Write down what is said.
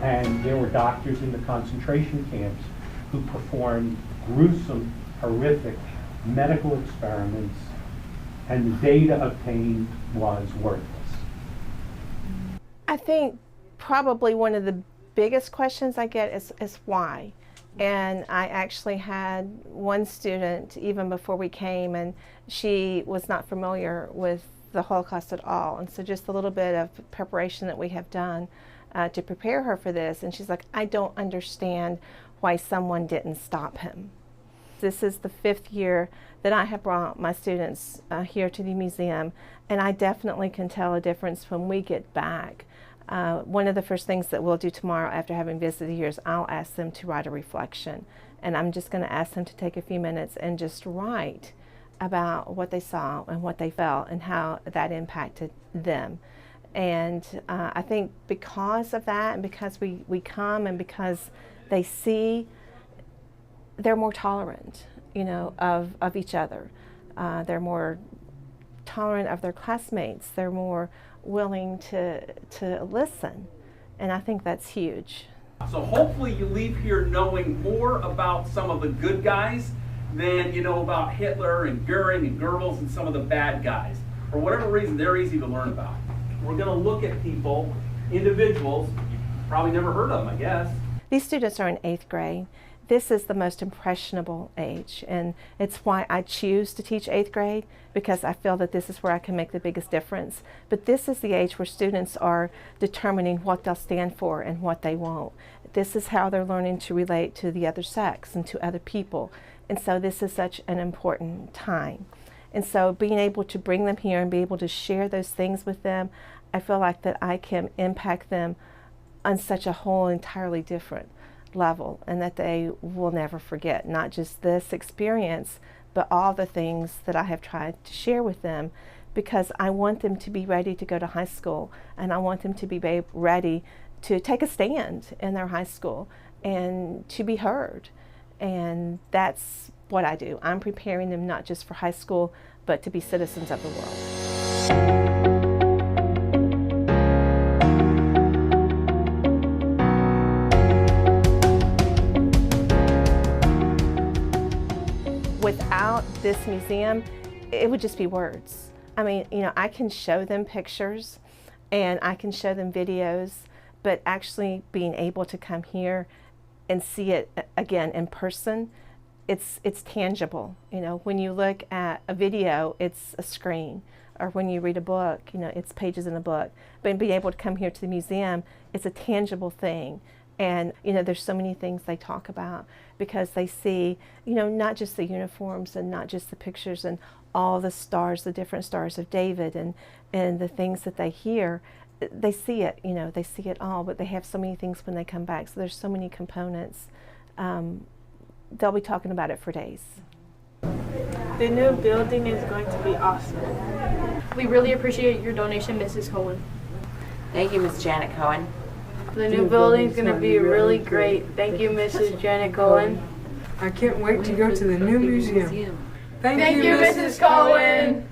And there were doctors in the concentration camps who performed gruesome, horrific medical experiments, and the data obtained was worthless. I think probably one of the biggest questions I get is why. And I actually had one student, even before we came, and she was not familiar with the Holocaust at all. And so just a little bit of preparation that we have done to prepare her for this. And she's like, I don't understand why someone didn't stop him. This is the 5th year that I have brought my students here to the museum, and I definitely can tell a difference when we get back. One of the first things that we'll do tomorrow after having visited here is I'll ask them to write a reflection. And I'm just going to ask them to take a few minutes and just write about what they saw and what they felt and how that impacted them. And I think because of that, and because we come and because they see, they're more tolerant, you know, of each other. They're more tolerant of their classmates. They're more willing to listen, and I think that's huge. So hopefully you leave here knowing more about some of the good guys than you know about Hitler and Goering and Goebbels and some of the bad guys. For whatever reason, they're easy to learn about. We're going to look at people, individuals, you've probably never heard of them, I guess. These students are in 8th grade. This is the most impressionable age, and it's why I choose to teach 8th grade, because I feel that this is where I can make the biggest difference. But this is the age where students are determining what they'll stand for and what they won't. This is how they're learning to relate to the other sex and to other people. And so this is such an important time. And so being able to bring them here and be able to share those things with them, I feel like that I can impact them on such a whole entirely different level, and that they will never forget, not just this experience, but all the things that I have tried to share with them, because I want them to be ready to go to high school, and I want them to be ready to take a stand in their high school and to be heard. And that's what I do. I'm preparing them not just for high school, but to be citizens of the world. Without this museum, it would just be words. I mean, you know, I can show them pictures and I can show them videos, but actually being able to come here and see it again in person, it's tangible. You know, when you look at a video, it's a screen, or when you read a book, you know, it's pages in a book. But being able to come here to the museum, it's a tangible thing. And, you know, there's so many things they talk about, because they see, you know, not just the uniforms and not just the pictures and all the stars, the different stars of David and the things that they hear. They see it, you know, they see it all, but they have so many things when they come back. So there's so many components. They'll be talking about it for days. The new building is going to be awesome. We really appreciate your donation, Mrs. Cohen. Thank you, Ms. Janet Cohen. The new building is going to be really great. Thank you, Mrs. Janet Cohen. I can't wait to go to the new museum. Thank you, Mrs. Cohen.